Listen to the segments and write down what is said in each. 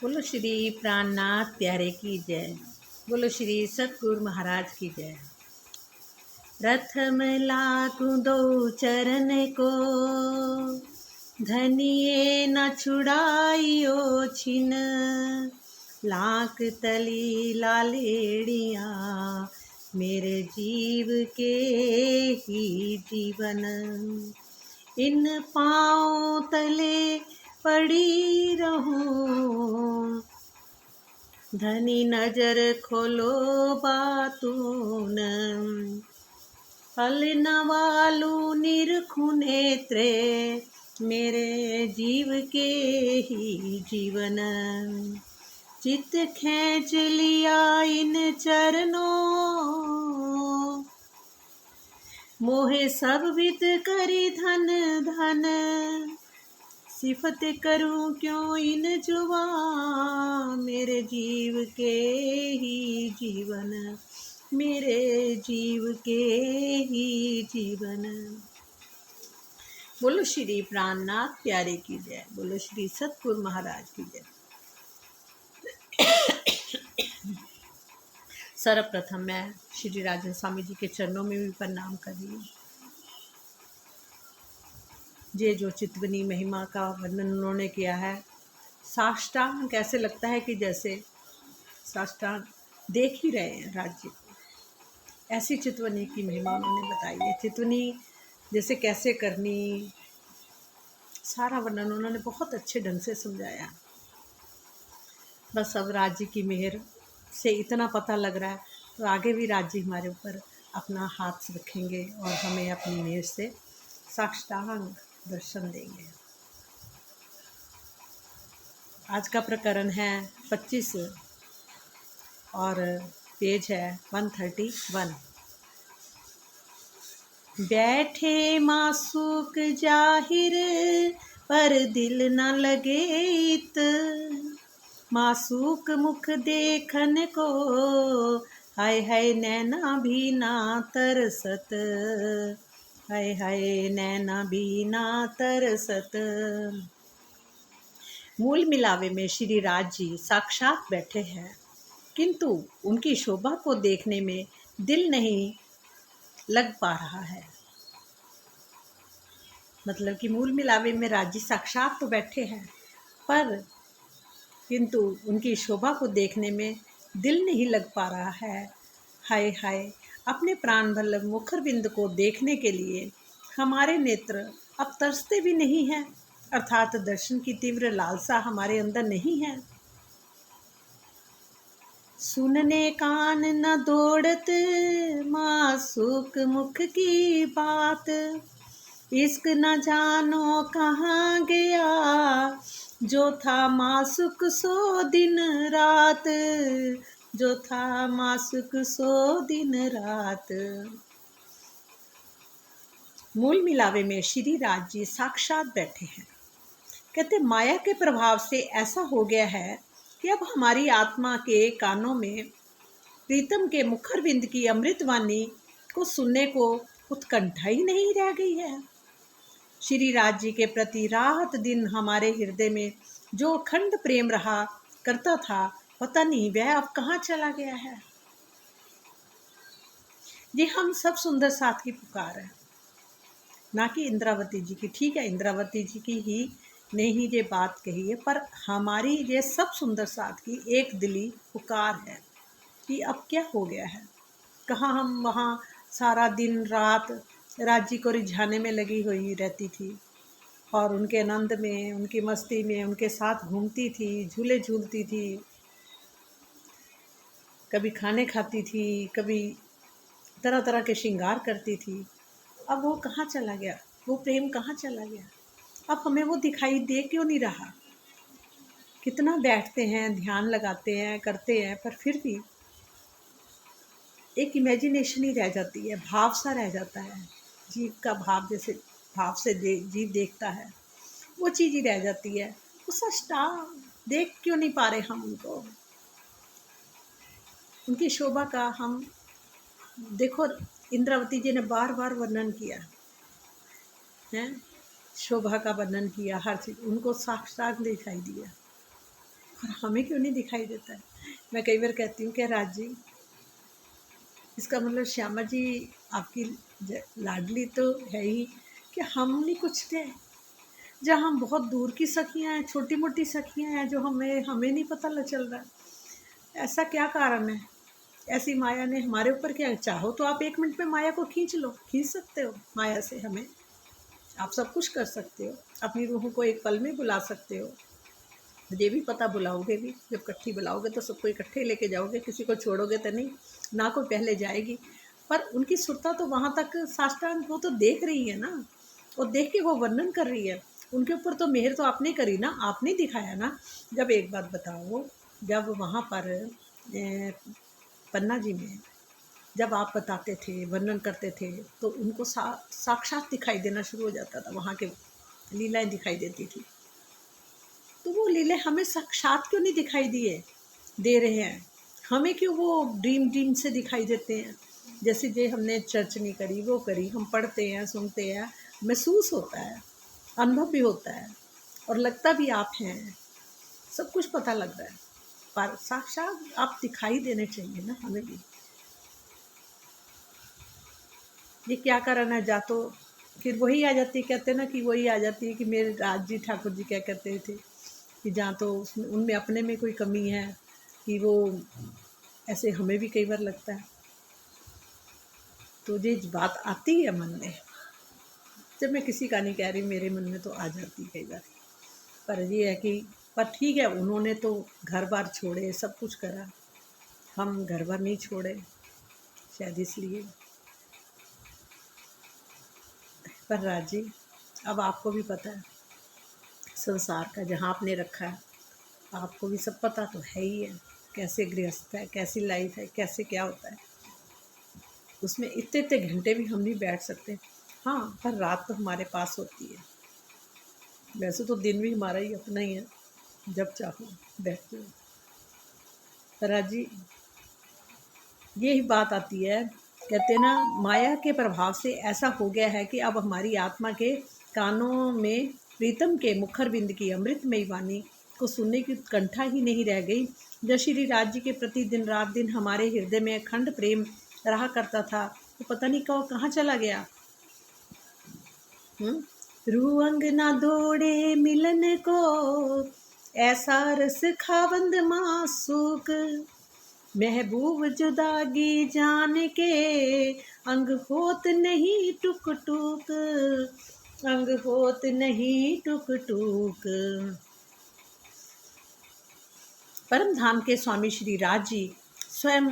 बोलो श्री प्राणनाथ प्यारे की जय। बोलो श्री सतगुरु महाराज की जय। प्रथम लागू दो चरण को, धनिए न छुड़ाइयो छिन। लाख तली लालेड़िया, मेरे जीव के ही जीवन। इन पाँव तले पड़ी रहूं, धनी नजर खोलो बातून। फल नवालू निरखु नेत्रे, मेरे जीव के ही जीवन। चित खींच लिया इन चरणों, मोहे सब विद करी धन धन। सिफत करूं क्यों इन जुबा, मेरे जीव के ही जीवन। मेरे जीव के ही जीवन। बोलो श्री प्राणनाथ प्यारे की जय। बोलो श्री सतगुरु महाराज की जय। सर्वप्रथम मैं श्री राजन स्वामी जी के चरणों में भी प्रणाम कर रही हूँ। ये जो चितवनी महिमा का वर्णन उन्होंने किया है, साष्टांग कैसे लगता है कि जैसे साष्टांग देख ही रहे हैं राज्य को। ऐसी चितवनी की महिमा उन्होंने बताई है। चितवनी जैसे कैसे करनी, सारा वर्णन उन्होंने बहुत अच्छे ढंग से समझाया। बस अब राज्य की मेहर से इतना पता लग रहा है, तो आगे भी राज्य हमारे ऊपर अपना हाथ रखेंगे और हमें अपनी मेहर से साष्टांग दर्शन देंगे। आज का प्रकरण है 25 और पेज है 131। बैठे मासूक जाहिर, पर दिल न लगे इत। मासूक मुख देखन को, हाय हाय नैना भी ना तरसत। हाय हाय नैना भी ना तरसत। मूल मिलावे में श्री राज जी साक्षात बैठे हैं, किंतु उनकी शोभा को देखने में दिल नहीं लग पा रहा है। मतलब कि मूल मिलावे में राज जी साक्षात तो बैठे हैं, पर किंतु उनकी शोभा को देखने में दिल नहीं लग पा रहा है। हाय हाय, अपने प्राण वल्लभ मुखरबिंद को देखने के लिए हमारे नेत्र अब तरसते भी नहीं हैं, अर्थात दर्शन की तीव्र लालसा हमारे अंदर नहीं है। सुनने कान न दौड़त, मासूक मुख की बात। इश्क न जानो कहाँ गया, जो था मासूक सो दिन रात। जो था मासूक सो दिन रात। मूल मिलावे में श्री राज जी साक्षात बैठे हैं। कहते माया के प्रभाव से ऐसा हो गया है कि अब हमारी आत्मा के कानों में प्रीतम के मुखरबिंद की अमृतवाणी को सुनने को उत्कंठा ही नहीं रह गई है। श्री राज जी के प्रति रात दिन हमारे हृदय में जो अखंड प्रेम रहा करता था, पता नहीं वह अब कहाँ चला गया है। ये हम सब सुंदर साथ की पुकार है, ना कि इंद्रावती जी की। ठीक है, इंद्रावती जी की ही ने ही ये बात कही है, पर हमारी ये सब सुंदर साथ की एक दिली पुकार है कि अब क्या हो गया है। कहाँ हम वहाँ सारा दिन रात राज्य को रिझाने में लगी हुई रहती थी, और उनके आनंद में, उनकी मस्ती में उनके साथ घूमती थी, झूले झूलती थी, कभी खाने खाती थी, कभी तरह तरह के श्रृंगार करती थी। अब वो कहाँ चला गया, वो प्रेम कहाँ चला गया। अब हमें वो दिखाई दे क्यों नहीं रहा। कितना बैठते हैं, ध्यान लगाते हैं, करते हैं, पर फिर भी एक इमेजिनेशन ही रह जाती है, भाव सा रह जाता है। जीव का भाव, जैसे भाव से जीव देखता है, वो चीज़ ही रह जाती है। उसका स्टार देख क्यों नहीं पा रहे हम उनको, उनकी शोभा का। हम देखो, इंद्रावती जी ने बार बार वर्णन किया है, शोभा का वर्णन किया, हर चीज़ उनको साक्षात दिखाई दिया। और हमें क्यों नहीं दिखाई देता है? मैं कई बार कहती हूँ, क्या राज जी, इसका मतलब श्यामा जी आपकी लाडली तो है ही, कि हम नहीं कुछ थे? जहाँ हम बहुत दूर की सखियाँ हैं, छोटी मोटी सखियाँ हैं, जो हमें हमें नहीं पता चल रहा है। ऐसा क्या कारण है? ऐसी माया ने हमारे ऊपर क्या, चाहो तो आप 1 मिनट में माया को खींच लो, खींच सकते हो माया से हमें। आप सब कुछ कर सकते हो, अपनी रूह को एक पल में बुला सकते हो। ये भी पता बुलाओगे भी, जब इकट्ठी बुलाओगे तो सबको इकट्ठे लेके जाओगे, किसी को छोड़ोगे तो नहीं, ना कोई पहले जाएगी। पर उनकी सुरता तो वहाँ तक साष्टांग, वो तो देख रही है ना, और देख के वो वर्णन कर रही है। उनके ऊपर तो मेहर तो आपने करी ना, आपने दिखाया ना। जब एक बात बताओ, जब वहाँ पर पन्ना जी में जब आप बताते थे, वर्णन करते थे, तो उनको साक्षात दिखाई देना शुरू हो जाता था, वहाँ के लीलाएं दिखाई देती थी। तो वो लीलाएं हमें साक्षात क्यों नहीं दिखाई दे रहे हैं? हमें क्यों वो ड्रीम ड्रीम से दिखाई देते हैं? जैसे जे हमने चर्च नहीं करी, वो करी, हम पढ़ते हैं, सुनते हैं, महसूस होता है, अनुभव भी होता है, और लगता भी आप हैं, सब कुछ पता लग रहा है। पर साक्षात आप दिखाई देने चाहिए ना हमें भी। ये क्या कारण है? जा तो फिर वही आ जाती है, कहते हैं ना कि वही आ जाती है कि मेरे राज जी ठाकुर जी क्या कहते थे कि जहाँ तो उनमें अपने में कोई कमी है, कि वो ऐसे हमें भी कई बार लगता है। तो ये बात आती है मन में, जब मैं किसी का नहीं कह रही, मेरे मन में तो आ जाती है कई बार। पर ये है कि, पर ठीक है, उन्होंने तो घर बार छोड़े, सब कुछ करा, हम घर बार नहीं छोड़े, शायद इसलिए। पर राज जी, अब आपको भी पता है संसार का जहाँ आपने रखा है, आपको भी सब पता तो है ही है, कैसे गृहस्थ है, कैसी लाइफ है, कैसे क्या होता है। उसमें इतने इतने घंटे भी हम नहीं बैठ सकते। हाँ, पर रात तो हमारे पास होती है। वैसे तो दिन भी हमारा ही अपना ही है, जब चाहो बैठ जाओ। पर राज जी, यही बात आती है, कहते हैं ना, माया के प्रभाव से ऐसा हो गया है कि अब हमारी आत्मा के कानों में प्रीतम के मुखर बिंद की अमृतमयी वाणी को सुनने की उत्कंठा ही नहीं रह गई। जब श्री राज जी के प्रति दिन रात दिन हमारे हृदय में अखंड प्रेम रहा करता था, तो पता नहीं कहाँ चला गया। रूह अंग ना दौड़े मिलन को, ऐसा रस खावंद मासूक, महबूब जुदागी जान के, अंग होत नहीं टुक टुक, अंग होत नहीं टुक टुक। परम धाम के स्वामी श्री राज जी स्वयं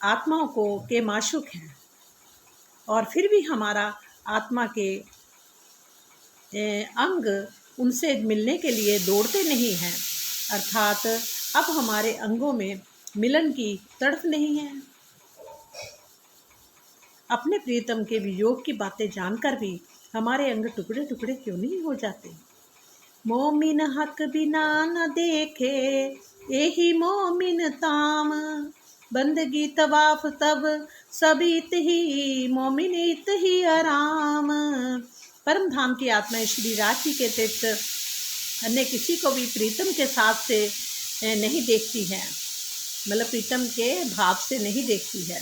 आत्माओं को के माशूक हैं, और फिर भी हमारा आत्मा के अंग उनसे मिलने के लिए दौड़ते नहीं हैं, अर्थात अब हमारे अंगों में मिलन की तड़फ नहीं है। अपने प्रियतम के वियोग की बातें जानकर भी हमारे अंग टुकड़े टुकड़े क्यों नहीं हो जाते? मोमिन हक बिना न देखे, यही मोमिन ताम, बंदगी तवाफ तब सब इत ही, मोमिन इत ही आराम। परम धाम की आत्मा श्री राशि के तीर्थ अन्य किसी को भी प्रीतम के साथ से नहीं देखती है, मतलब प्रीतम के भाव से नहीं देखती है।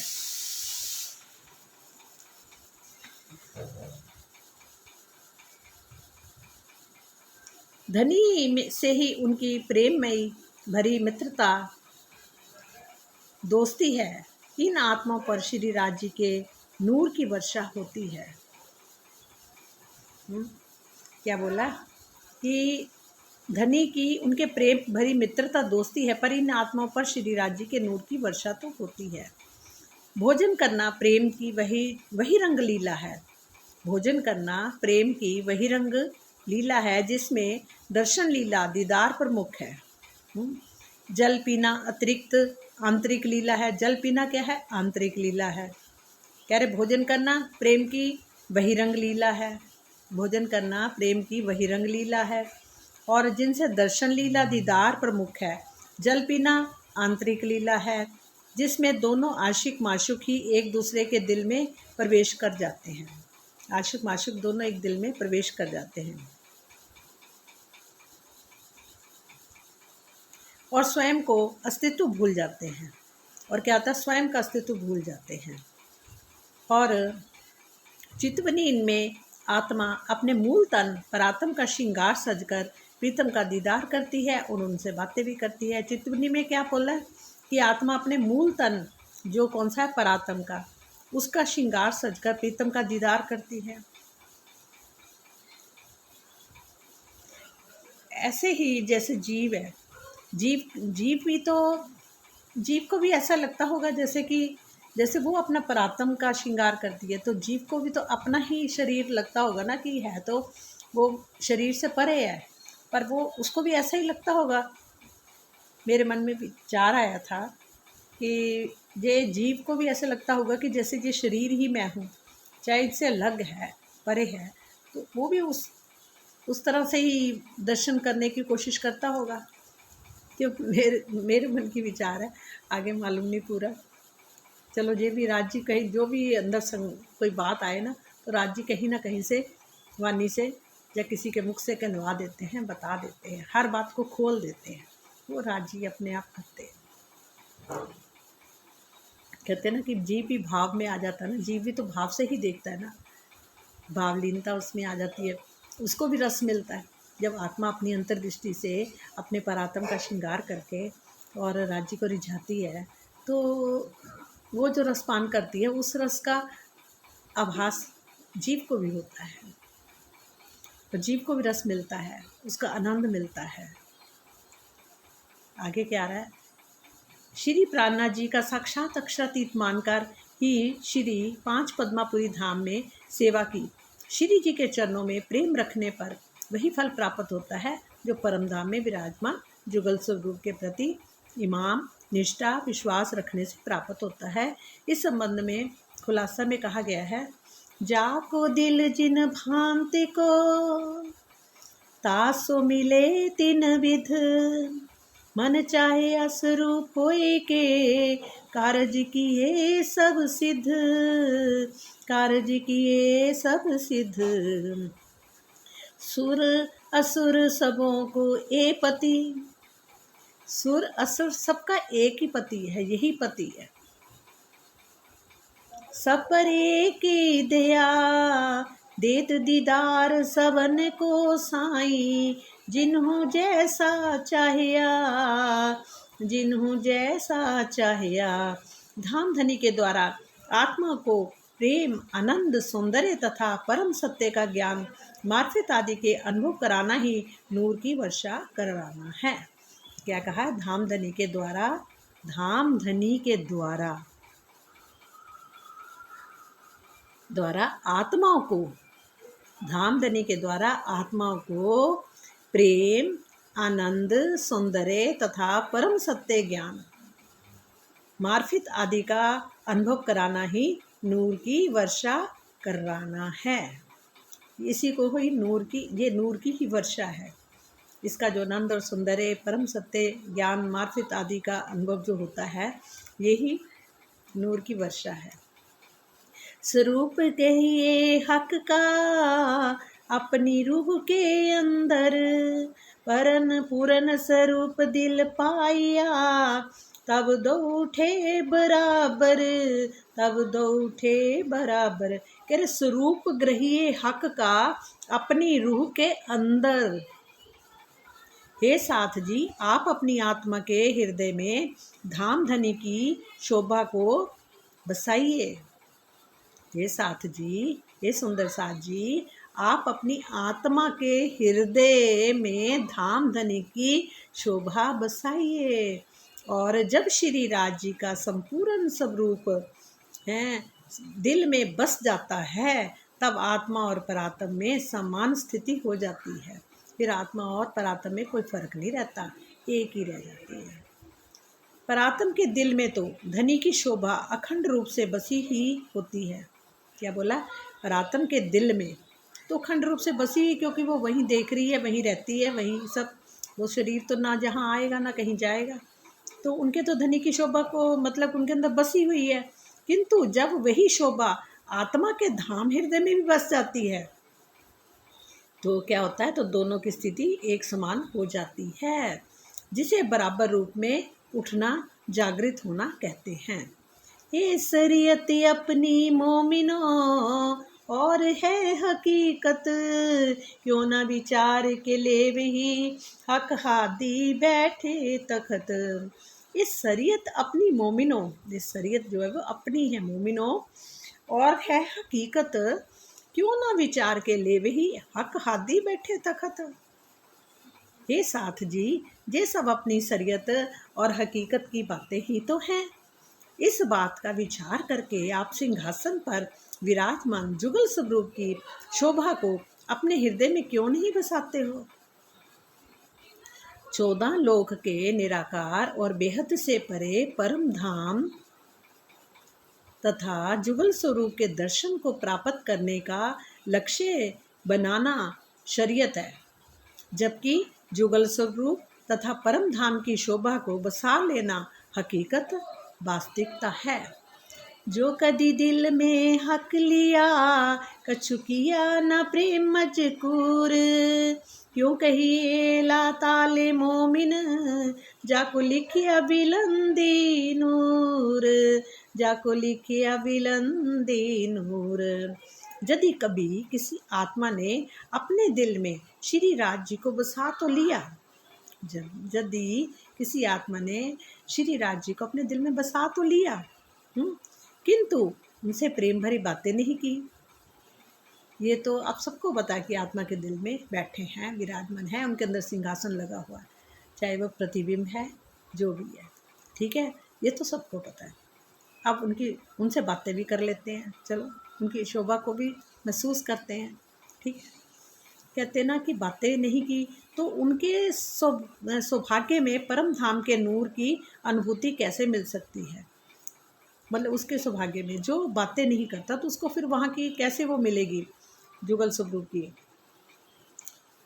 धनी से ही उनकी प्रेममयी भरी मित्रता दोस्ती है। इन आत्माओं पर श्री राज जी के नूर की वर्षा होती है। क्या बोला कि धनी की उनके प्रेम भरी मित्रता दोस्ती है, पर इन आत्माओं पर श्री राज जी के नूर की वर्षा तो होती है। भोजन करना प्रेम की वही रंग लीला है। भोजन करना प्रेम की वही रंग लीला है, जिसमें दर्शन लीला दीदार प्रमुख है। जल पीना अतिरिक्त आंतरिक लीला है। जल पीना क्या है? आंतरिक लीला है। कह रहे भोजन करना प्रेम की बहिरंग लीला है। भोजन करना प्रेम की बहिरंग लीला है, और जिनसे दर्शन लीला दीदार प्रमुख है। जल पीना आंतरिक लीला है, जिसमें दोनों आशिक माशुक ही एक दूसरे के दिल में प्रवेश कर जाते हैं। आशिक माशुक दोनों एक दिल में प्रवेश कर जाते हैं। और स्वयं को अस्तित्व भूल जाते हैं। और क्या होता है, स्वयं का अस्तित्व भूल जाते हैं। और चितवनी इनमें आत्मा अपने मूल तन परात्म का श्रृंगार सजकर प्रीतम का दीदार करती है और उनसे बातें भी करती है। चितवनी में क्या बोला है कि आत्मा अपने मूल तन जो कौन सा है, परात्म का, उसका श्रृंगार सजकर प्रीतम का दीदार करती है। ऐसे ही जैसे जीव है, जीव भी तो, जीव को भी ऐसा लगता होगा जैसे वो अपना परात्म का श्रृंगार करती है, तो जीव को भी तो अपना ही शरीर लगता होगा ना, कि है तो वो शरीर से परे है, पर वो उसको भी ऐसा ही लगता होगा। मेरे मन में विचार आया था कि ये जीव को भी ऐसा लगता होगा कि जैसे ये शरीर ही मैं हूँ, चाहे इससे अलग है, परे है, तो वो भी उस तरह से ही दर्शन करने की कोशिश करता होगा। क्यों, मेरे मन की विचार है, आगे मालूम नहीं पूरा। चलो, ये भी राज्य कहीं जो भी अंदर कोई बात आए ना, तो राज्य कहीं ना कहीं से वाणी से या किसी के मुख से कहलवा देते हैं, बता देते हैं, हर बात को खोल देते हैं, वो राज्य अपने आप करते हैं। कहते हैं ना कि जीव भी भाव में आ जाता है ना, जीव भी तो भाव से ही देखता है ना, भावलीनता उसमें आ जाती है, उसको भी रस मिलता है। जब आत्मा अपनी अंतर्दृष्टि से अपने परात्म का श्रृंगार करके और राज्य को रिझाती है, तो वो जो रसपान करती है, उस रस का आभास जीव को भी होता है, तो जीव को भी रस मिलता है, उसका आनंद मिलता है। आगे क्या रहा है, श्री प्राणनाथ जी का साक्षात अक्षरातीत मानकर ही श्री पांच पद्मापुरी धाम में सेवा की। श्री जी के चरणों में प्रेम रखने पर वही फल प्राप्त होता है जो परम धाम में विराजमान जुगल स्वरूप के प्रति ईमान, निष्ठा, विश्वास रखने से प्राप्त होता है। इस संबंध में खुलासा में कहा गया है, जाको दिल जिन भांति को तासो मिले तिन विध, मन चाहे असरूप होए के कारज किए सब सिद्ध, कारज किए सब सिद्ध। सुर असुर सबों को ए पति, सुर असुर सबका एक ही पति है, यही पति है। सब पर एक ही दया देत दीदार सबन को साई, जिन्हों जैसा चाहिया, जिन्हों जैसा चाहिया। धाम धनी के द्वारा आत्मा को प्रेम, आनंद, सौंदर्य तथा परम सत्य का ज्ञान, मार्फत आदि के अनुभव कराना ही नूर की वर्षा करवाना है। क्या कहा, धाम धनी के द्वारा, धाम धनी के द्वारा आत्माओं को, धाम धनी के द्वारा आत्माओं को प्रेम, आनंद, सौंदर्य तथा परम सत्य ज्ञान, मार्फत आदि का अनुभव कराना ही नूर की वर्षा करवाना है। इसी को ही नूर की, ये नूर की ही वर्षा है। इसका जो आनंद और सौंदर्य, परम सत्य ज्ञान, मार्फत आदि का अनुभव जो होता है, यही नूर की वर्षा है। स्वरूप कहिए हक का अपनी रूह के अंदर, परन पूरन स्वरूप दिल पाया, तब दो उठे बराबर, तब दो उठे बराबर। कह रहे स्वरूप ग्रहिए हक का अपनी रूह के अंदर। हे साथ जी, आप अपनी आत्मा के हृदय में धाम धनी की शोभा को बसाइए। हे साथ जी, हे सुंदर साथ जी, आप अपनी आत्मा के हृदय में धाम धनी की शोभा बसाइए। और जब श्री राज जी का संपूर्ण स्वरूप है दिल में बस जाता है, तब आत्मा और परात्म में समान स्थिति हो जाती है। फिर आत्मा और परात्म में कोई फर्क नहीं रहता, एक ही रह जाती है। परात्म के दिल में तो धनी की शोभा अखंड रूप से बसी ही होती है। क्या बोला, परात्म के दिल में तो अखंड रूप से बसी ही, क्योंकि वो वहीं देख रही है, वहीं रहती है, वहीं सब, वो शरीर तो ना जहाँ आएगा ना कहीं जाएगा, तो उनके तो धनी की शोभा को मतलब उनके अंदर बसी हुई है। किंतु जब वही शोभा आत्मा के धाम हृदय में भी बस जाती है, तो क्या होता है, तो दोनों की स्थिति एक समान हो जाती है। जिसे बराबर रूप में उठना, जागृत होना कहते हैं। ये शरीयत अपनी मोमिनों और है हकीकत, क्यों न विचार के ले वही हक हादी बैठे तखत। इस शरीयत अपनी मोमिनों, इस शरीयत जो है वो अपनी है मोमिनों और है हकीकत, क्यों ना विचार के ले वही हक हादी बैठे तखत। हे साथ जी, ये सब अपनी शरीयत और हकीकत की बातें ही तो हैं। इस बात का विचार करके आप सिंहासन पर विराजमान जुगल स्वरूप की शोभा को अपने हृदय में क्यों नहीं बसाते हो। 14 लोक के निराकार और बेहद से परे परम धाम तथा जुगल स्वरूप के दर्शन को प्राप्त करने का लक्ष्य बनाना शरीयत है, जबकि जुगल स्वरूप तथा परम धाम की शोभा को बसा लेना हकीकत, वास्तविकता है। जो कदी दिल में हक लिया, कछु किया न प्रेम मजकूर, क्यों कहिए ला ताले मोमिन, जाको लिखिया बिलंदी नूर, जाको लिखिया बिलंदी नूर। यदि कभी किसी आत्मा ने अपने दिल में श्री राज जी को बसा तो लिया, यदि किसी आत्मा ने श्री राज जी को अपने दिल में बसा तो लिया, किंतु उनसे प्रेम भरी बातें नहीं की। ये तो आप सबको पता है कि आत्मा के दिल में बैठे हैं, विराजमान है, उनके अंदर सिंहासन लगा हुआ है, चाहे वह प्रतिबिंब है, जो भी है, ठीक है, ये तो सबको पता है। अब उनसे बातें भी कर लेते हैं, चलो उनकी शोभा को भी महसूस करते हैं, ठीक है। कहते ना कि बातें नहीं की तो उनके सौभाग्य में परम धाम के नूर की अनुभूति कैसे मिल सकती है। मतलब उसके सौभाग्य में जो बातें नहीं करता तो उसको फिर वहाँ की कैसे वो मिलेगी जुगल स्वरूप की।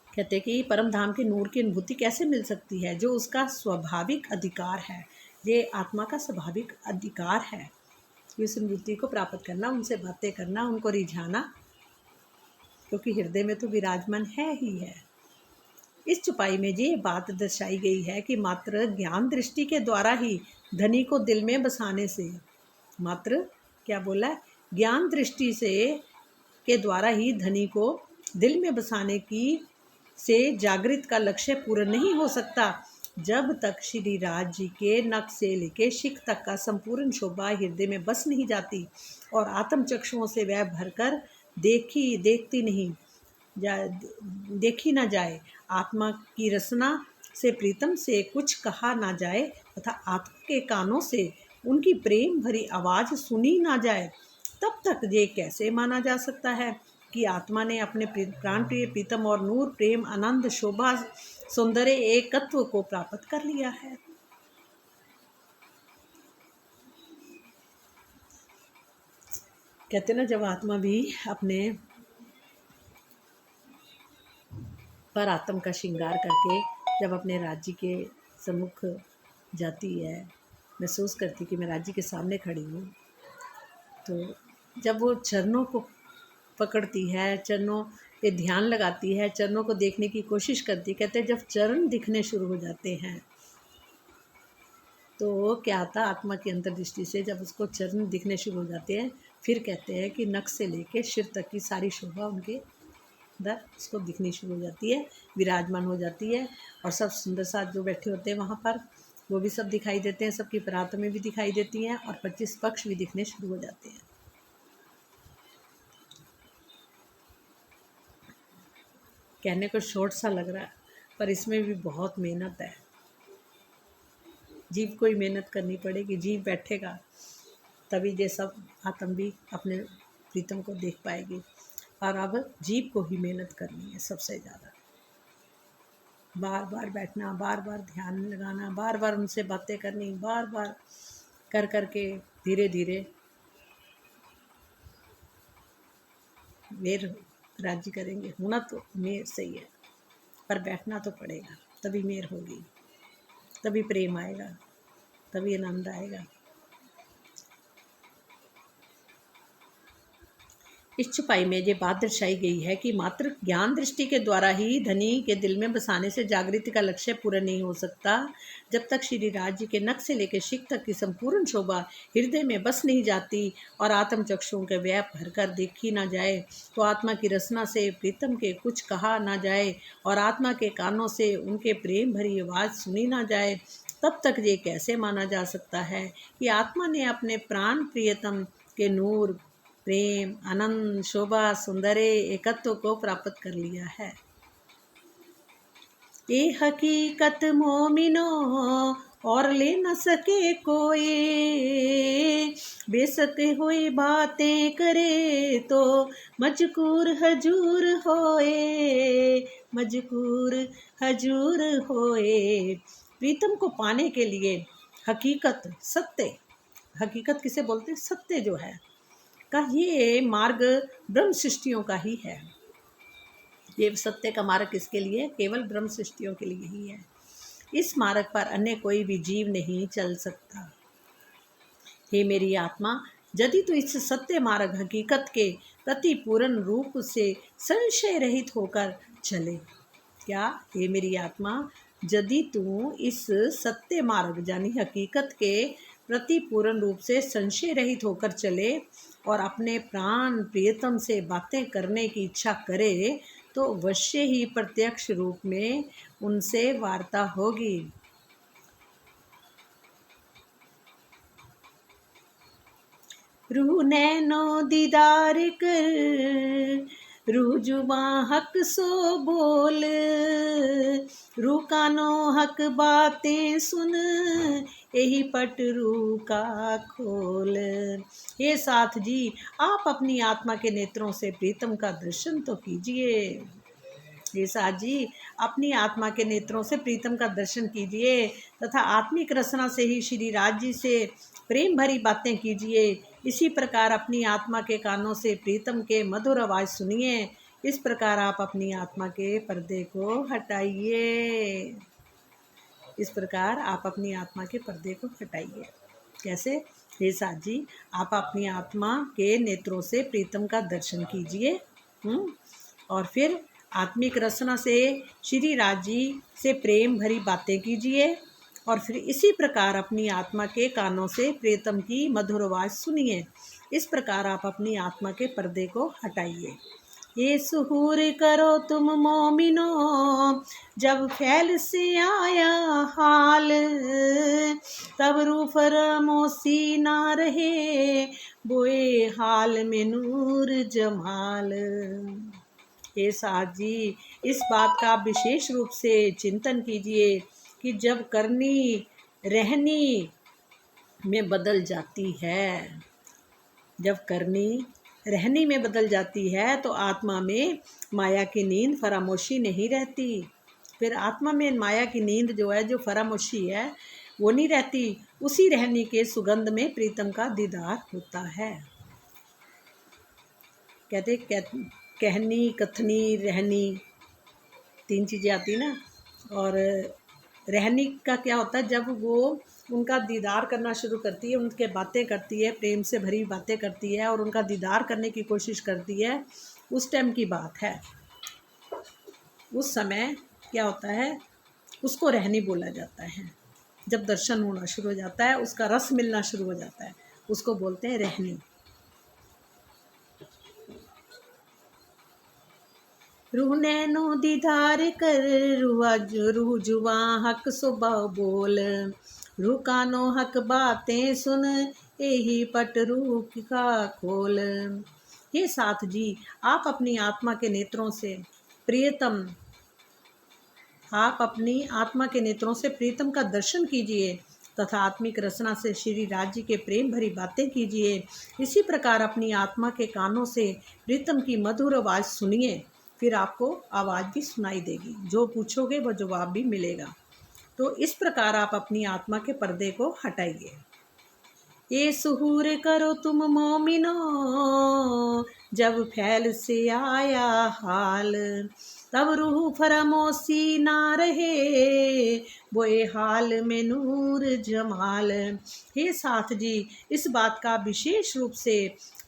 कहते कि परम धाम के नूर की अनुभूति कैसे मिल सकती है, जो उसका स्वाभाविक अधिकार है। ये आत्मा का स्वाभाविक अधिकार है कि उस अनुभूति को प्राप्त करना, उनसे बातें करना, उनको रिझाना, क्योंकि हृदय में तो विराजमान है ही है। इस चुपाई में ये बात दर्शाई गई है कि मात्र ज्ञान दृष्टि के द्वारा ही धनी को दिल में बसाने से, मात्र क्या बोला है, ज्ञान दृष्टि से के द्वारा ही धनी को दिल में बसाने की से जागृत का लक्ष्य पूर्ण नहीं हो सकता, जब तक श्री राज जी के नख से लेके शिख तक का संपूर्ण शोभा हृदय में बस नहीं जाती और आत्म चक्षुओं से वह भरकर देखी ना जाए, आत्मा की रसना से प्रीतम से कुछ कहा ना जाए तथा आत्मा के कानों से उनकी प्रेम भरी आवाज़ सुनी ना जाए, तब तक ये कैसे माना जा सकता है कि आत्मा ने अपने प्राण प्रिय प्रीतम और नूर प्रेम आनंद शोभा सौंदर्य एकत्व को प्राप्त कर लिया है। कहते ना जब आत्मा भी अपने पर आत्म का श्रृंगार करके जब अपने राज्य के सम्मुख जाती है, महसूस करती कि मैं राज्य के सामने खड़ी हूँ, तो जब वो चरणों को पकड़ती है, चरणों पे ध्यान लगाती है, चरणों को देखने की कोशिश करती, कहते हैं जब चरण दिखने शुरू हो जाते हैं तो क्या आता, आत्मा की अंतर्दृष्टि से जब उसको चरण दिखने शुरू हो जाते हैं, फिर कहते हैं कि नख से लेके सिर तक की सारी शोभा उनके अंदर उसको दिखनी शुरू हो जाती है, विराजमान हो जाती है। और सब सुंदर साथ जो बैठे होते हैं वहाँ पर, वो भी सब दिखाई देते हैं, सबकी परात्माएं भी दिखाई देती हैं और 25 पक्ष भी दिखने शुरू हो जाते हैं। कहने को शॉर्ट सा लग रहा है, पर इसमें भी बहुत मेहनत है। जीव को ही मेहनत करनी पड़ेगी, जीव बैठेगा तभी ये सब आत्मा भी अपने प्रीतम को देख पाएगी। और अब जीव को ही मेहनत करनी है सबसे ज़्यादा, बार बार बैठना, बार बार ध्यान लगाना, बार बार उनसे बातें करनी, बार बार कर करके धीरे धीरे मेर राज्य करेंगे। होना तो मेर सही है, पर बैठना तो पड़ेगा, तभी मेर होगी, तभी प्रेम आएगा, तभी आनंद आएगा। इस छुपाई में ये बात दर्शाई गई है कि मात्र ज्ञान दृष्टि के द्वारा ही धनी के दिल में बसाने से जागृति का लक्ष्य पूरा नहीं हो सकता। जब तक श्री राज जी के नख से लेकर शिख तक की संपूर्ण शोभा हृदय में बस नहीं जाती और आत्म चक्षुओं के व्याप भरकर देखी ना जाए, तो आत्मा की रसना से प्रीतम के कुछ कहा ना जाए और आत्मा के कानों से उनके प्रेम भरी आवाज़ सुनी ना जाए, तब तक ये कैसे माना जा सकता है कि आत्मा ने अपने प्राण प्रियतम के नूर, प्रेम, आनंद, शोभा, सौंदर्य, एकत्व को प्राप्त कर लिया है। ये हकीकत मोमिनो और ले न सके कोई, बेशक हुई बातें करे तो मजकूर हजूर होए, मजकूर हजूर होए। प्रीतम को पाने के लिए हकीकत, सत्य, हकीकत किसे बोलते हैं? सत्य जो है का ये मार्ग ब्रह्म सृष्टियों का ही है। ये सत्य का मार्ग किसके लिए? केवल ब्रह्म सृष्टियों के लिए ही है। इस मार्ग पर अन्य कोई भी जीव नहीं चल सकता। हे मेरी आत्मा, यदि तू इस सत्य मार्ग हकीकत के प्रति पूर्ण रूप से संशय रहित होकर चले। क्या? हे मेरी आत्मा, यदि तू इस सत्य मार्ग यानी हकीकत के प्रति पूर्ण रूप से संशय रहित होकर चले और अपने प्राण प्रियतम से बातें करने की इच्छा करे, तो अवश्य ही प्रत्यक्ष रूप में उनसे वार्ता होगी। रूह नैनो दीदार कर, रूह जुबां हक सो बोल, रूह कानो हक बातें सुन, यही पट रूह का खोल। ये साथ जी, आप अपनी आत्मा के नेत्रों से प्रीतम का दर्शन तो कीजिए। ये साथ जी, अपनी आत्मा के नेत्रों से प्रीतम का दर्शन कीजिए तथा आत्मिक रसना से ही श्री राज जी से प्रेम भरी बातें कीजिए। इसी प्रकार अपनी आत्मा के कानों से प्रीतम के मधुर आवाज़ सुनिए। इस प्रकार आप अपनी आत्मा के पर्दे को हटाइए। इस प्रकार आप अपनी आत्मा के पर्दे को हटाइए। कैसे? हे साथ जी, आप अपनी आत्मा के नेत्रों से प्रीतम का दर्शन कीजिए और फिर आत्मिक रसना से श्री राज जी से प्रेम भरी बातें कीजिए और फिर इसी प्रकार अपनी आत्मा के कानों से प्रीतम की मधुर आवाज़ सुनिए। इस प्रकार आप अपनी आत्मा के पर्दे को हटाइए। ये सुहूर करो तुम मोमिनो, जब फैल से आया हाल, तब रू फरमोसी ना रहे, बोए हाल में नूर जमाल। हे साथ जी, इस बात का विशेष रूप से चिंतन कीजिए कि जब करनी रहनी में बदल जाती है, जब करनी रहनी में बदल जाती है तो आत्मा में माया की नींद फरामोशी नहीं रहती। फिर आत्मा में माया की नींद जो है, जो फरामोशी है, वो नहीं रहती। उसी रहनी के सुगंध में प्रीतम का दीदार होता है। कहते कहनी, कथनी, रहनी, तीन चीज़ें आती ना। और रहनी का क्या होता है? जब वो उनका दीदार करना शुरू करती है, उनके बातें करती है, प्रेम से भरी बातें करती है और उनका दीदार करने की कोशिश करती है, उस टाइम की बात है। उस समय क्या होता है? उसको रहनी बोला जाता है। जब दर्शन होना शुरू हो जाता है, उसका रस मिलना शुरू हो जाता है, उसको बोलते हैं रहनी। रूह नैनो दीदार कर, रूह जुबां हक सुबह बोल, रूह कानो हक बातें सुन, यही पट रूह का खोल। ये साथ जी, आप अपनी आत्मा के नेत्रों से प्रियतम, आप अपनी आत्मा के नेत्रों से प्रीतम का दर्शन कीजिए तथा आत्मिक रसना से श्री राज जी के प्रेम भरी बातें कीजिए। इसी प्रकार अपनी आत्मा के कानों से प्रीतम की मधुर आवाज़ सुनिए। फिर आपको आवाज़ भी सुनाई देगी, जो पूछोगे वो जवाब भी मिलेगा। तो इस प्रकार आप अपनी आत्मा के पर्दे को हटाइए। ये सुहूर करो तुम मोमिनो, जब फैल से आया हाल, तब रूह फरमोसी ना रहे, बोए हाल में नूर जमाल। हे साथ जी, इस बात का विशेष रूप से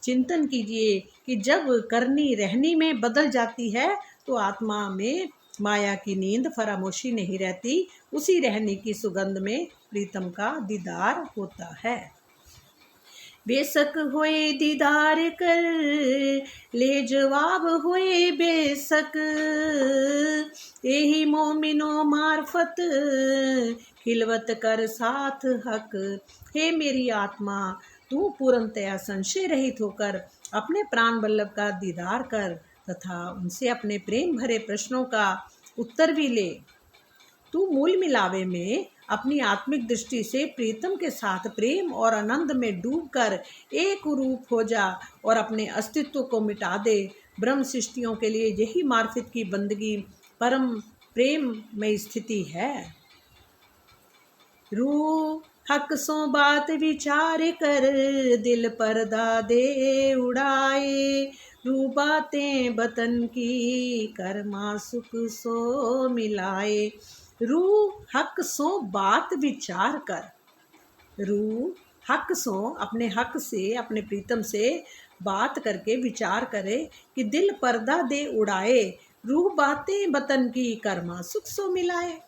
चिंतन कीजिए कि जब करनी रहनी में बदल जाती है तो आत्मा में माया की नींद फरामोशी नहीं रहती, उसी रहनी की सुगंध में प्रीतम का दीदार होता है। बेशक होए दीदार कर, ले जवाब होए बेशक, यही मोमिनो मार्फत, खिलवत कर साथ हक। हे मेरी आत्मा, तू पूर्णतया संशय रहित होकर अपने प्राण वल्लभ का दीदार कर तथा उनसे अपने प्रेम भरे प्रश्नों का उत्तर भी ले। तू मूल मिलावे में अपनी आत्मिक दृष्टि से प्रीतम के साथ प्रेम और आनंद में डूबकर एक रूप हो जा और अपने अस्तित्व को मिटा दे। ब्रह्म सृष्टियों के लिए यही मार्फत की बंदगी परम प्रेम में स्थिति है। रूह हक सो बात विचार कर, दिल पर्दा दे उड़ाए, रू बातें बतन की कर्मा सुख सो मिलाए। रूह हक सो बात विचार कर, रूह हक सो अपने हक से अपने प्रीतम से बात करके विचार करे कि दिल पर्दा दे उड़ाए, रूह बातें बतन की कर्मा सुख सो मिलाए।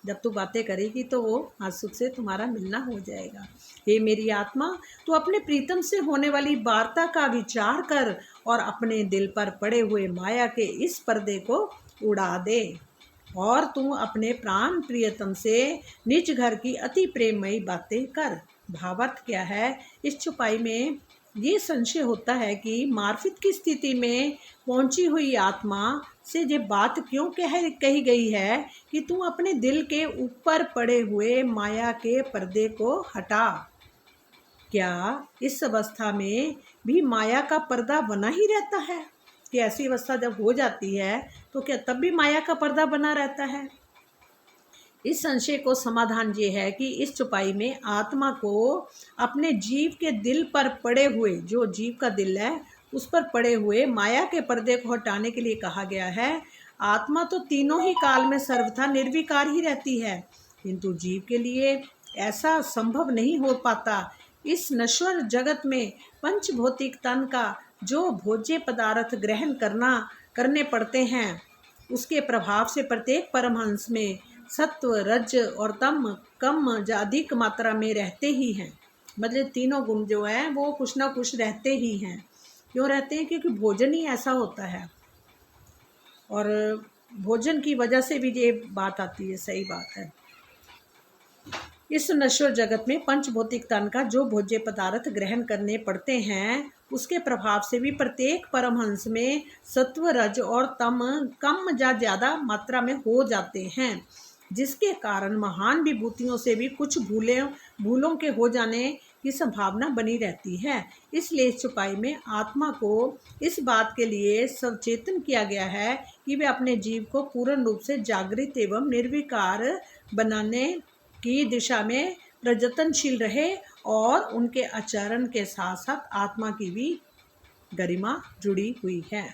जब तू बातें करेगी तो वो आज सुख से तुम्हारा मिलना हो जाएगा। हे मेरी आत्मा, तू अपने प्रीतम से होने वाली वार्ता का विचार कर और अपने दिल पर पड़े हुए माया के इस पर्दे को उड़ा दे और तू अपने प्राण प्रियतम से निज घर की अति प्रेममयी बातें कर। भावार्थ क्या है? इस छुपाई में ये संशय होता है कि मार्फित की स्थिति में पहुंची हुई आत्मा से ये बात क्यों कही गई है कि तू अपने दिल के ऊपर पड़े हुए माया के पर्दे को हटा। क्या इस अवस्था में भी माया का पर्दा बना ही रहता है? कि ऐसी अवस्था जब हो जाती है तो क्या तब भी माया का पर्दा बना रहता है? इस संशय को समाधान ये है कि इस छुपाई में आत्मा को अपने जीव के दिल पर पड़े हुए, जो जीव का दिल है उस पर पड़े हुए माया के पर्दे को हटाने के लिए कहा गया है। आत्मा तो तीनों ही काल में सर्वथा निर्विकार ही रहती है, किंतु जीव के लिए ऐसा संभव नहीं हो पाता। इस नश्वर जगत में पंच भौतिक तन का जो भोज्य पदार्थ ग्रहण करने पड़ते हैं, उसके प्रभाव से प्रत्येक परमहंस में सत्व रज और तम कम या अधिक मात्रा में रहते ही हैं। मतलब तीनों गुण जो है वो कुछ ना कुछ रहते ही हैं। क्यों रहते हैं? क्योंकि भोजन ही ऐसा होता है और भोजन की वजह से भी ये बात आती है। सही बात है। इस नश्वर जगत में पंच भौतिक तन का जो भोज्य पदार्थ ग्रहण करने पड़ते हैं, उसके प्रभाव से भी प्रत्येक परमहंस में सत्व रज और तम कम या ज़्यादा मात्रा में हो जाते हैं, जिसके कारण महान विभूतियों से भी कुछ भूलों के हो जाने की संभावना बनी रहती है। इसलिए इस छुपाई में आत्मा को इस बात के लिए सचेतन किया गया है कि वे अपने जीव को पूर्ण रूप से जागृत एवं निर्विकार बनाने की दिशा में प्रयत्नशील रहे और उनके आचरण के साथ साथ आत्मा की भी गरिमा जुड़ी हुई है।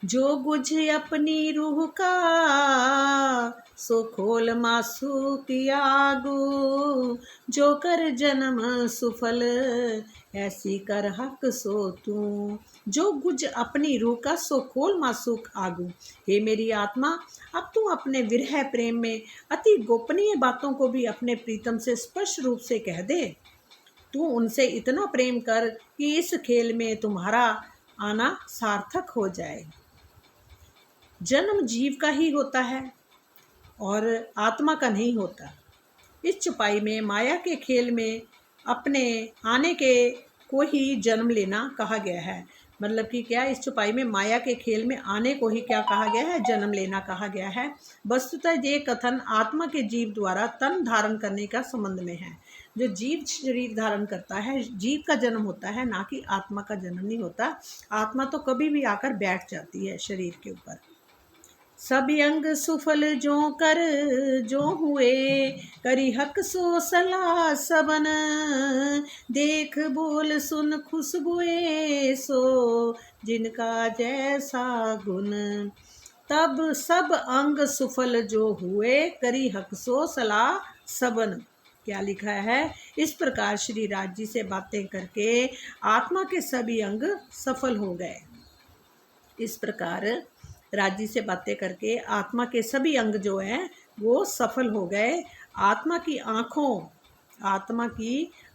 जो बुझ अपनी रूह का, सो खोल मासू की आगू, जो कर जन्म सुफल, ऐसी कर हक सो तू। जो बुझ अपनी रूह का, सो खोल मासूक आगू। हे मेरी आत्मा, अब तू अपने विरह प्रेम में अति गोपनीय बातों को भी अपने प्रीतम से स्पष्ट रूप से कह दे। तू उनसे इतना प्रेम कर कि इस खेल में तुम्हारा आना सार्थक हो जाए। जन्म जीव का ही होता है और आत्मा का नहीं होता। इस छुपाई में माया के खेल में अपने आने के को ही जन्म लेना कहा गया है। मतलब कि क्या? इस छुपाई में माया के खेल में आने को ही क्या कहा गया है? जन्म लेना कहा गया है। वस्तुतः ये कथन आत्मा के जीव द्वारा तन धारण करने का संबंध में है। जो जीव शरीर धारण करता है, जीव का जन्म होता है, ना कि आत्मा का जन्म नहीं होता। आत्मा तो कभी भी आकर बैठ जाती है शरीर के ऊपर। सब अंग सुफल जो कर जो हुए, करी हक सो सलाह सबन, देख बोल सुन खुशबुए सो जिनका जैसा गुण। तब सब अंग सुफल जो हुए, करी हक सो सलाह सबन। क्या लिखा है? इस प्रकार श्री राज जी से बातें करके आत्मा के सभी अंग सफल हो गए। इस प्रकार राज जी से बातें करके आत्मा के सभी अंग जो हैं वो सफल हो गए। आत्मा की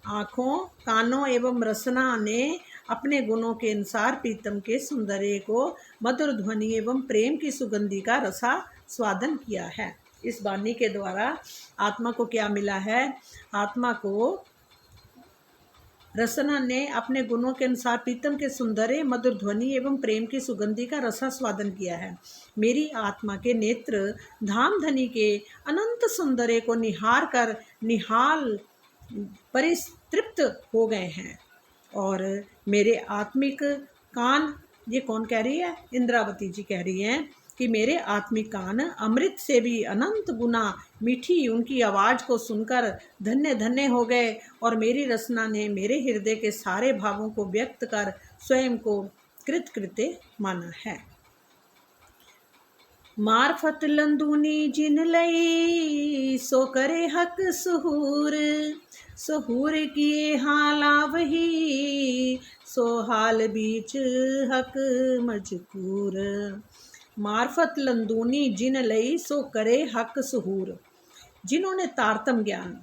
आँखों, कानों एवं रसना ने अपने गुणों के अनुसार प्रीतम के सौंदर्य को, मधुर ध्वनि एवं प्रेम की सुगंधि का रसा स्वादन किया है। इस वाणी के द्वारा आत्मा को क्या मिला है? आत्मा को रसना ने अपने गुणों के अनुसार प्रीतम के सुंदर मधुर ध्वनि एवं प्रेम की सुगंधि का रसास्वादन किया है। मेरी आत्मा के नेत्र धाम धनी के अनंत सौंदर्य को निहाल परितृप्त हो गए हैं। और मेरे आत्मिक कान, ये कौन कह रही है? इंद्रावती जी कह रही हैं कि मेरे आत्मिक कान अमृत से भी अनंत गुना मीठी उनकी आवाज़ को सुनकर धन्य धन्य हो गए। और मेरी रसना ने मेरे हृदय के सारे भावों को व्यक्त कर स्वयं को कृतकृत्य माना है। मार्फत लंदूनी जिन लई, सो करे हक सुहूर। सुहूर किए हाला वही, सो हाल बीच हक मजकूर। मार्फत लंदूनी जिन लई, सो करे हक सुहूर। जिन्होंने तारतम ज्ञान,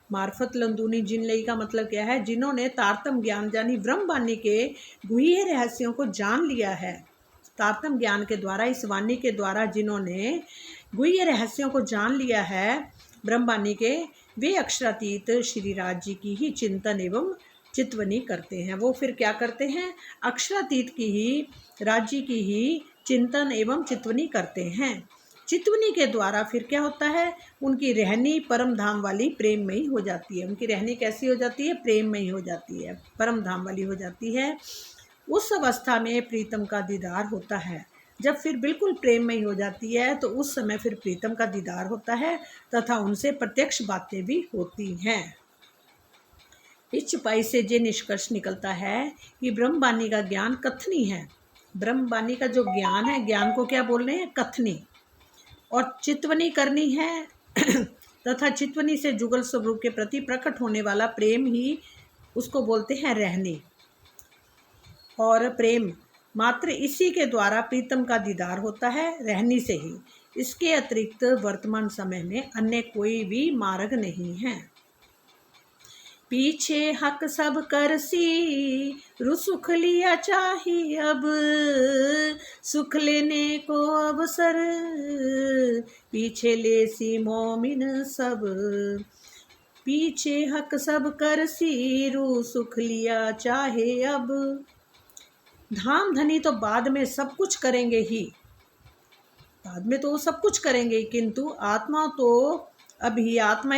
मार्फत लंदूनी जिन लई का मतलब क्या है? जिन्होंने तारतम ज्ञान यानी ब्रह्मवाणी के गुह्य रहस्यों को जान लिया है। तारतम ज्ञान के द्वारा, इस वाणी के द्वारा जिन्होंने गुह्य रहस्यों को जान लिया है ब्रह्मवाणी के, वे अक्षरातीत श्री राज जी की ही चिंतन एवं चितवनी करते हैं। वो फिर क्या करते हैं? अक्षरातीत की ही, राज्य की ही चिंतन एवं चितवनी करते हैं। चितवनी के द्वारा फिर क्या होता है? उनकी रहनी परम धाम वाली प्रेममयी हो जाती है। उनकी रहनी कैसी हो जाती है? प्रेममयी हो जाती है, परम धाम वाली हो जाती है। उस अवस्था में प्रीतम का दीदार होता है। जब फिर बिल्कुल प्रेममयी हो जाती है तो उस समय फिर प्रीतम का दीदार होता है तथा उनसे प्रत्यक्ष बातें भी होती हैं। इस चुपाई से ये निष्कर्ष निकलता है कि ब्रह्मवाणी का ज्ञान कथनी है। ब्रह्मवाणी का जो ज्ञान है, ज्ञान को क्या बोल रहे हैं? कथनी। और चितवनी करनी है तथा चितवनी से जुगल स्वरूप के प्रति प्रकट होने वाला प्रेम ही उसको बोलते हैं रहनी। और प्रेम मात्र इसी के द्वारा प्रीतम का दीदार होता है, रहनी से ही। इसके अतिरिक्त वर्तमान समय में अन्य कोई भी मार्ग नहीं है। पीछे हक सब करसी, रुसुख लिया चाही अब, सुख लेने को अवसर, पीछे ले सी मोमिन सब। पीछे हक सब करसी, रु सुख लिया चाहे अब। धाम धनी तो बाद में सब कुछ करेंगे ही, बाद में तो वो सब कुछ करेंगे, किंतु आत्माएं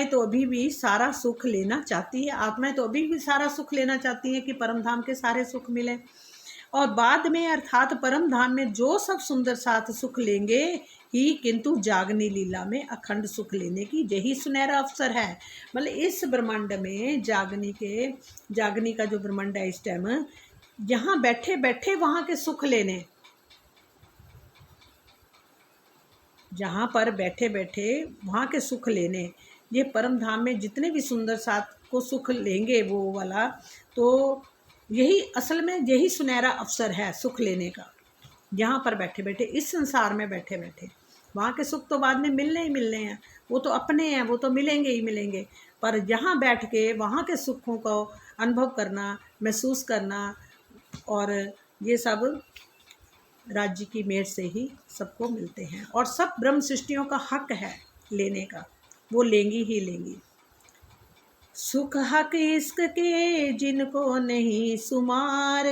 तो अभी भी सारा सुख लेना चाहती है। आत्माएं तो अभी भी सारा सुख लेना चाहती हैं कि परम धाम के सारे सुख मिले। और बाद में अर्थात परम धाम में जो सब सुंदर साथ सुख लेंगे ही, किंतु जागनी लीला में अखंड सुख लेने की यही सुनहरा अवसर है। मतलब इस ब्रह्मांड में जागनी का जो ब्रह्मांड है इस टाइम, यहाँ बैठे बैठे वहाँ के सुख लेने, जहाँ पर बैठे बैठे वहाँ के सुख लेने, ये परम धाम में जितने भी सुंदर साथ को सुख लेंगे वो वाला, तो यही असल में यही सुनहरा अवसर है सुख लेने का। यहाँ पर बैठे बैठे, इस संसार में बैठे बैठे, वहाँ के सुख तो बाद में मिलने ही मिलने हैं, वो तो अपने हैं, वो तो मिलेंगे ही मिलेंगे। पर यहाँ बैठ के वहाँ के सुखों को अनुभव करना, महसूस करना, और ये सब राज्य की मेहर से ही सबको मिलते हैं। और सब ब्रह्म सृष्टियों का हक है लेने का, वो लेंगी ही लेंगी। सुख हक इश्क के जिनको नहीं सुमार,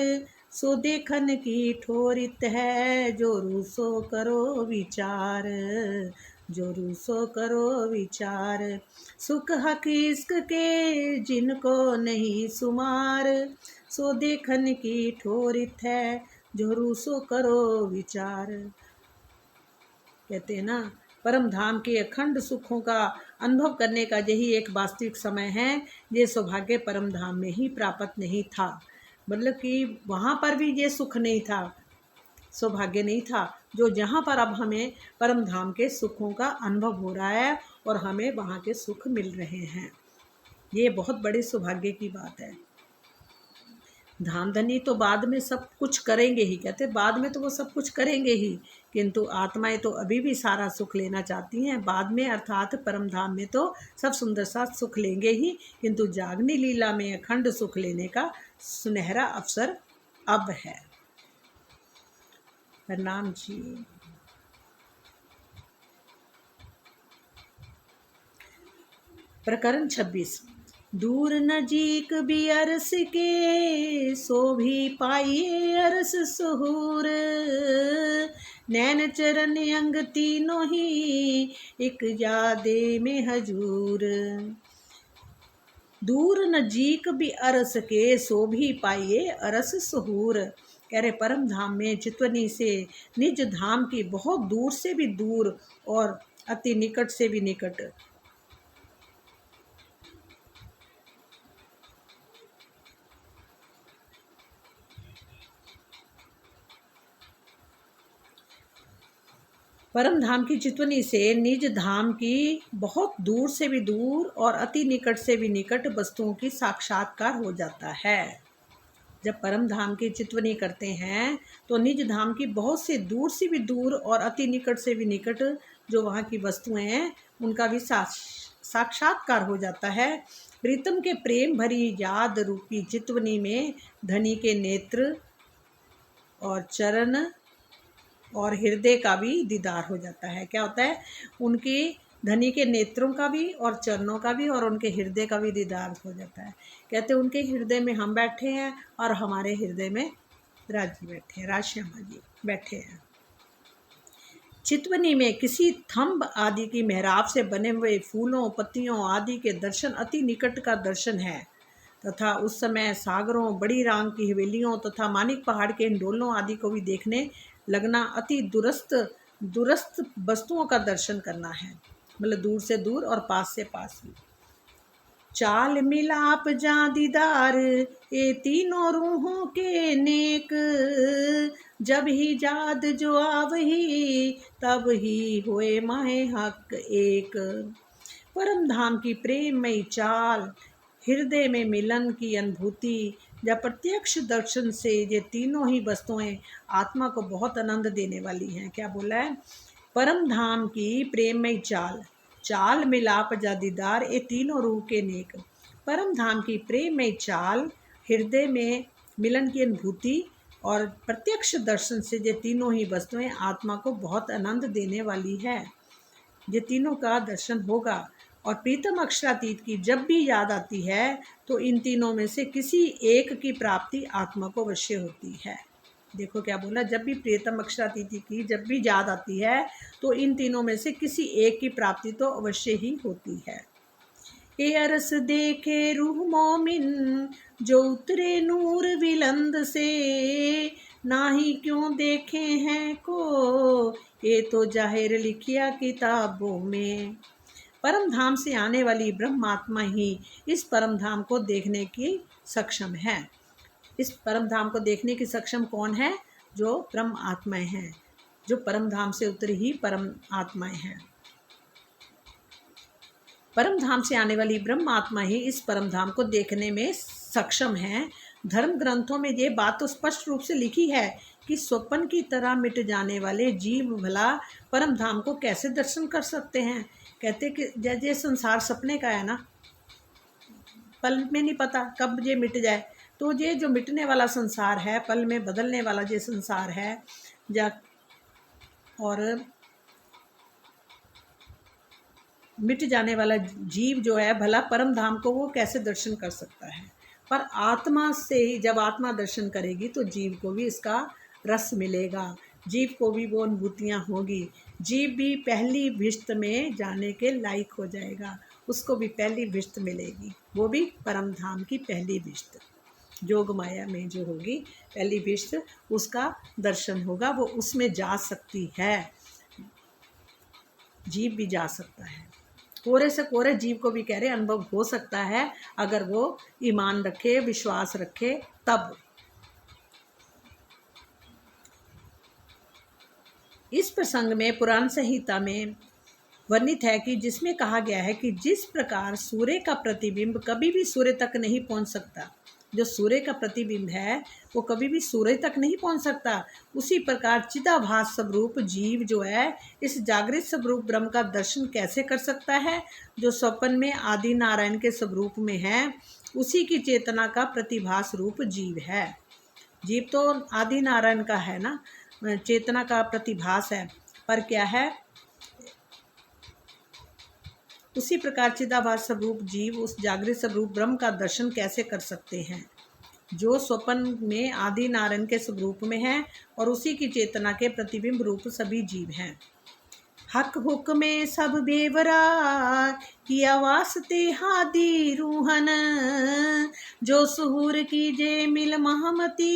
सो देखन की ठोरित है, जो रूसो करो विचार, जो रूसो करो विचार। सुख हक इश्क के जिनको नहीं सुमार, सो देखन की ठोरित है, जो रूसो करो विचार। कहते हैं ना, परम धाम के अखंड सुखों का अनुभव करने का यही एक वास्तविक समय है। ये सौभाग्य परम धाम में ही प्राप्त नहीं था। मतलब कि वहाँ पर भी ये सुख नहीं था, सौभाग्य नहीं था जो जहाँ पर अब हमें परम धाम के सुखों का अनुभव हो रहा है और हमें वहाँ के सुख मिल रहे हैं। ये बहुत बड़े सौभाग्य की बात है। धाम धनी तो बाद में सब कुछ करेंगे ही, कहते बाद में तो वो सब कुछ करेंगे ही, किंतु आत्माएं तो अभी भी सारा सुख लेना चाहती हैं बाद में, अर्थात परम धाम में तो सब सुंदर सा सुख लेंगे ही, किंतु जागनी लीला में अखंड सुख लेने का सुनहरा अवसर अब है। प्रणाम जी। प्रकरण 26। दूर नजीक भी अरस के, सो भी पाइए अरस सुहूर, नैन चरण अंग तीनों ही, एक यादे में हजूर। दूर नजीक भी अरस के, सो भी पाइए अरस सुहूर। कह रहे परम धाम में चितवनी से निज धाम की बहुत दूर से भी दूर और अति निकट से भी निकट, परम धाम की चितवनी से निज धाम की बहुत दूर से भी दूर और अति निकट से भी निकट वस्तुओं की साक्षात्कार हो जाता है। जब परम धाम की चितवनी करते हैं तो निज धाम की बहुत से दूर से भी दूर और अति निकट से भी निकट जो वहाँ की वस्तुएं हैं उनका भी साक्षात्कार हो जाता है। प्रीतम के प्रेम भरी याद रूपी चितवनी में धनी के नेत्र और चरण और हृदय का भी दीदार हो जाता है। क्या होता है, उनके धनी के नेत्रों का भी और चरणों का भी और उनके हृदय का भी दीदार हो जाता है। कहते हैं उनके हृदय में हम बैठे हैं और हमारे हृदय में राज जी बैठे हैं, राजश्यामा जी बैठे हैं। चितवनी में किसी थंब आदि की मेहराब से बने हुए फूलों पत्तियों आदि के दर्शन अति निकट का दर्शन है, तथा उस समय सागरों बड़ी रांग की हवेलियों तथा मानिक पहाड़ के हिंडोलों आदि को भी देखने लगना अति दूरस्थ वस्तुओं का दर्शन करना है, मतलब दूर से दूर और पास से पास भी। चाल मिलाप जा दीदार ये तीनों रूहों के नेक, जब ही जाद जो आवही तब ही होए माहे हक एक। परम धाम की प्रेममयी चाल, हृदय में मिलन की अनुभूति, जब प्रत्यक्ष दर्शन से ये तीनों ही वस्तुएं आत्मा को बहुत आनंद देने वाली हैं। क्या बोला है, परम धाम की प्रेममयी चाल, चाल मिलाप जा दीदार ये तीनों रूह के नेक। परम धाम की प्रेममयी चाल, हृदय में मिलन की अनुभूति और प्रत्यक्ष दर्शन से ये तीनों ही वस्तुएं आत्मा को बहुत आनंद देने वाली है। ये तीनों का दर्शन होगा और प्रीतम अक्षरातीत की जब भी याद आती है तो इन तीनों में से किसी एक की प्राप्ति आत्मा को अवश्य होती है। देखो क्या बोला, जब भी प्रीतम अक्षरातीत की जब भी याद आती है तो इन तीनों में से किसी एक की प्राप्ति तो अवश्य ही होती है। ए अरस देखे रूह मोमिन जो उतरे नूर विलंद से, नाही क्यों देखे हैं को ये तो जाहिर लिखिया किताबों में। परम धाम से आने वाली ब्रह्मात्मा ही इस परम धाम को देखने की सक्षम है। इस परम धाम को देखने की सक्षम कौन है, जो ब्रह्म आत्माएं हैं, जो परम धाम से उतरी ही परम आत्माएं हैं। परम धाम से आने वाली ब्रह्म आत्मा ही इस परम धाम को देखने में सक्षम है। धर्म ग्रंथों में ये बात तो स्पष्ट रूप से लिखी है कि स्वप्न की तरह मिट जाने वाले जीव भला परम धाम को कैसे दर्शन कर सकते हैं। कहते कि जैसे संसार सपने का है ना, पल में नहीं पता कब ये मिट जाए, तो ये जो मिटने वाला संसार है, पल में बदलने वाला ये संसार है जा और मिट जाने वाला जीव जो है भला परम धाम को वो कैसे दर्शन कर सकता है। पर आत्मा से ही जब आत्मा दर्शन करेगी तो जीव को भी इसका रस मिलेगा, जीव को भी वो अनुभूतियाँ होगी, जीव भी पहली भिष्ट में जाने के लायक हो जाएगा, उसको भी पहली भिष्ट मिलेगी, वो भी परम धाम की पहली भिष्ट जोग माया में जो होगी पहली भिष्ट, उसका दर्शन होगा, वो उसमें जा सकती है, जीव भी जा सकता है। कोरे से कोरे जीव को भी कह रहे अनुभव हो सकता है अगर वो ईमान रखे, विश्वास रखे तब। इस प्रसंग में पुराण संहिता में वर्णित है कि जिसमें कहा गया है कि जिस प्रकार सूर्य का प्रतिबिंब कभी भी सूर्य तक नहीं पहुंच सकता, जो सूर्य का प्रतिबिंब है वो कभी भी सूर्य तक नहीं पहुंच सकता, उसी प्रकार चिदाभास स्वरूप जीव जो है इस जागृत स्वरूप ब्रह्म का दर्शन कैसे कर सकता है, जो स्वप्न में आदि नारायण के स्वरूप में है, उसी की चेतना का प्रतिभास रूप जीव है। जीव तो आदि नारायण का है ना, चेतना का प्रतिभास है, पर क्या है, उसी प्रकार चिदाभास स्वरूप जीव उस जागृत स्वरूप ब्रह्म का दर्शन कैसे कर सकते हैं, जो स्वप्न में आदि नारायण के स्वरूप में है और उसी की चेतना के प्रतिबिंब रूप सभी जीव हैं। हक हुक में सब बेवरा किया वास्ते हादी रूहन, जो सुहूर कीजे मिल महमती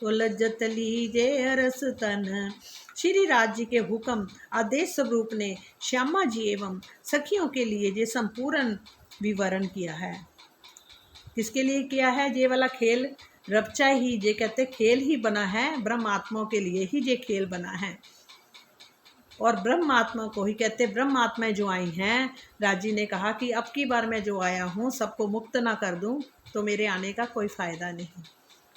तो लज्जत लीजे अरस तन। श्री राज्य के हुक्म आदेश स्वरूप ने श्यामा जी एवं सखियों के लिए ये संपूर्ण विवरण किया है। किसके लिए किया है ये वाला खेल? रपचा ही ये कहते खेल ही बना है, ब्रह्म आत्माओं के लिए ही ये खेल बना है। और ब्रह्म आत्मा को ही कहते, ब्रह्म आत्माएं जो आई हैं, राजी ने कहा कि अब की बार मैं जो आया हूँ सबको मुक्त ना कर दूँ तो मेरे आने का कोई फ़ायदा नहीं।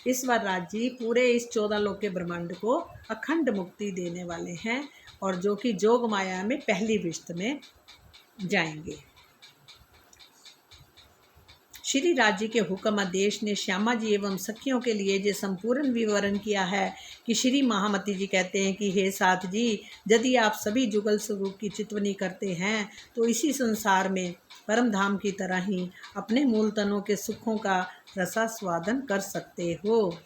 इस बार राजी पूरे इस 14 लोक के ब्रह्मांड को अखंड मुक्ति देने वाले हैं और जो कि जोग माया में पहली विश्त में जाएंगे। श्री राज्य के हुक्म आदेश ने श्यामा जी एवं सखियों के लिए जो संपूर्ण विवरण किया है कि श्री महामती जी कहते हैं कि हे साथ जी, यदि आप सभी जुगल स्वरूप की चितवनी करते हैं तो इसी संसार में परम धाम की तरह ही अपने मूल तनों के सुखों का रसास्वादन कर सकते हो।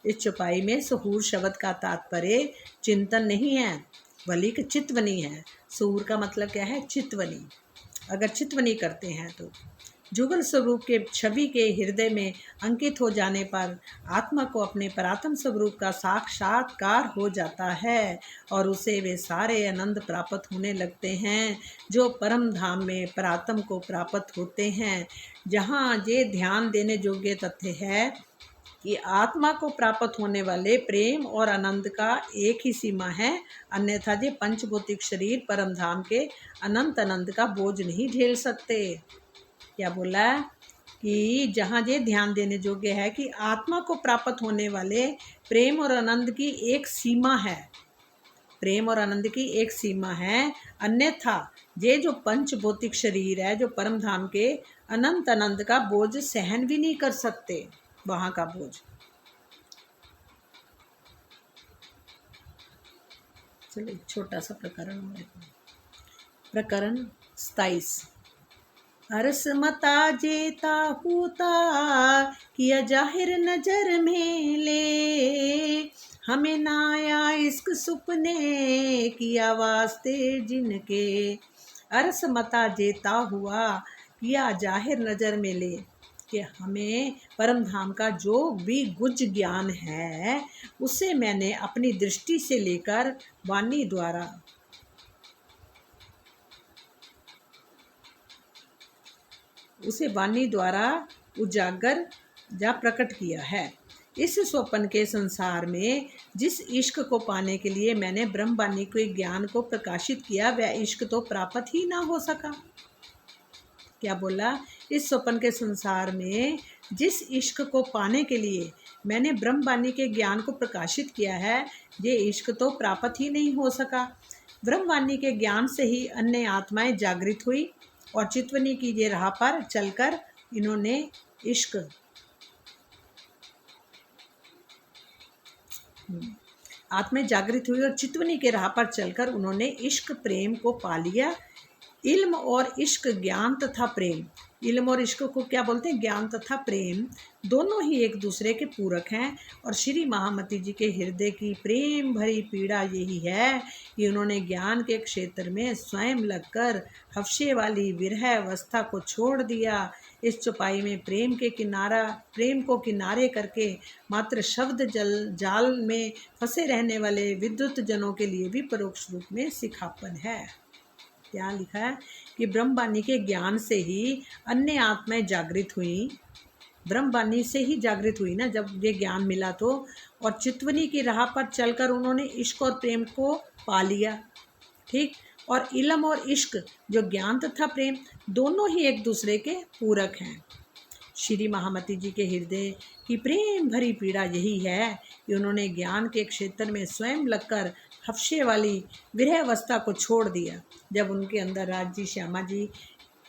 इस चौपाई में सुहूर शब्द का तात्पर्य चिंतन नहीं है बल्कि चितवनी है। सुहूर का मतलब क्या है? चितवनी। अगर चितवनी करते हैं तो जुगल स्वरूप के छवि के हृदय में अंकित हो जाने पर आत्मा को अपने परात्म स्वरूप का साक्षात्कार हो जाता है और उसे वे सारे आनंद प्राप्त होने लगते हैं जो परम धाम में परात्म को प्राप्त होते हैं। जहाँ ये ध्यान देने योग्य तथ्य है कि आत्मा को प्राप्त होने वाले प्रेम और आनंद का एक ही सीमा है, अन्यथा ये पंचभौतिक शरीर परम धाम के अनंत आनंद का बोझ नहीं झेल सकते। क्या बोला कि जहाँ ये ध्यान देने योग्य है कि आत्मा को प्राप्त होने वाले प्रेम और आनंद की एक सीमा है, प्रेम और आनंद की एक सीमा है, अन्यथा ये जो पंच भौतिक शरीर है जो परम धाम के अनंत आनंद का बोझ सहन भी नहीं कर सकते, वहाँ का बोझ। चलो एक छोटा सा प्रकरण है, प्रकरण 27। अरस मता जेता हूता किया जाहिर नजर में ले, हमें नाया इश्क सुपने किया वास्ते जिनके। अरस मता जेता हुआ किया जाहिर नजर में ले, कि हमें परम धाम का जो भी गुज ज्ञान है उसे मैंने अपनी दृष्टि से लेकर वाणी द्वारा उजागर या प्रकट किया है। इस स्वप्न के संसार में जिस इश्क को पाने के लिए मैंने ब्रह्मवाणी के ज्ञान को प्रकाशित किया वह इश्क तो प्राप्त ही ना हो सका। क्या बोला? इस स्वप्न के संसार में जिस इश्क को पाने के लिए मैंने ब्रह्मवाणी के ज्ञान को प्रकाशित किया है ये इश्क तो प्राप्त ही नहीं हो सका। ब्रह्मवाणी के ज्ञान से ही अन्य आत्माएं जागृत हुई और चितवनी की ये राह पर चलकर इन्होंने इश्क आत्माएं जागृत हुई और चितवनी के राह पर चलकर उन्होंने इश्क प्रेम को पा लिया। इल्म और इश्क, ज्ञान तथा प्रेम, इल्म और इश्क को क्या बोलते हैं? ज्ञान तथा प्रेम दोनों ही एक दूसरे के पूरक हैं। और श्री महामती जी के हृदय की प्रेम भरी पीड़ा यही है कि उन्होंने ज्ञान के क्षेत्र में स्वयं लगकर हफ्शे वाली विरह अवस्था को छोड़ दिया। इस चौपाई में प्रेम को किनारे करके मात्र शब्द जाल में फंसे रहने वाले विद्युत जनों के लिए भी परोक्ष रूप में सिखापन है। क्या लिखा है कि ब्रह्मवाणी के ज्ञान से ही अन्य आत्माएं जागृत हुई। ब्रह्मवाणी से ही जागृत हुई ना, जब ये ज्ञान मिला तो। और चितवनी की राह पर चलकर उन्होंने इश्क और प्रेम को पा लिया। ठीक। और इल्म और इश्क, जो ज्ञान तथा प्रेम, दोनों ही एक दूसरे के पूरक हैं। श्री महामती जी के हृदय की प्रेम भरी पीड़ा यही है कि उन्होंने ज्ञान के क्षेत्र में स्वयं लगकर हफ्शे वाली विरह अवस्था को छोड़ दिया। जब उनके अंदर राज श्यामा जी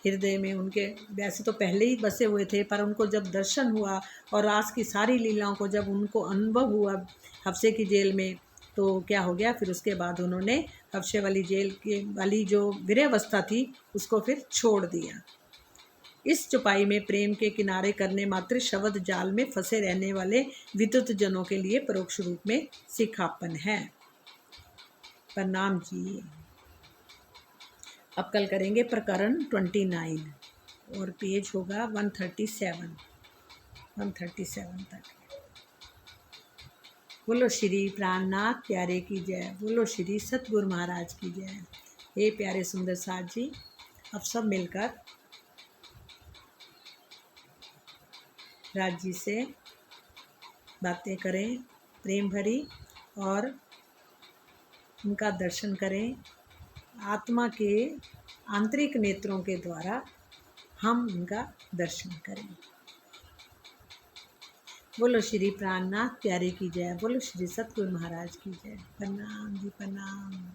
हृदय में, उनके वैसे तो पहले ही बसे हुए थे, पर उनको जब दर्शन हुआ और रास की सारी लीलाओं को जब उनको अनुभव हुआ हफ्से की जेल में, तो क्या हो गया फिर उसके बाद उन्होंने हफ्शे वाली जेल के वाली जो विरह अवस्था थी उसको फिर छोड़ दिया। इस चौपाई में प्रेम के किनारे करने मात्र शब्द जाल में फंसे रहने वाले विद्युत जनों के लिए परोक्ष रूप में सिखापन है। प्रणाम जी। अब कल करेंगे प्रकरण 29 और पेज होगा 137 तक। बोलो श्री प्राणनाथ प्यारे की जय, बोलो श्री सतगुरु महाराज की जय। हे प्यारे सुंदर साथ जी, अब सब मिलकर राज जी से बातें करें प्रेम भरी, और उनका दर्शन करें। आत्मा के आंतरिक नेत्रों के द्वारा हम उनका दर्शन करें। बोलो श्री प्राणनाथ प्यारे की जय, बोलो श्री सतगुरु महाराज की जय। प्रणाम जी, प्रणाम।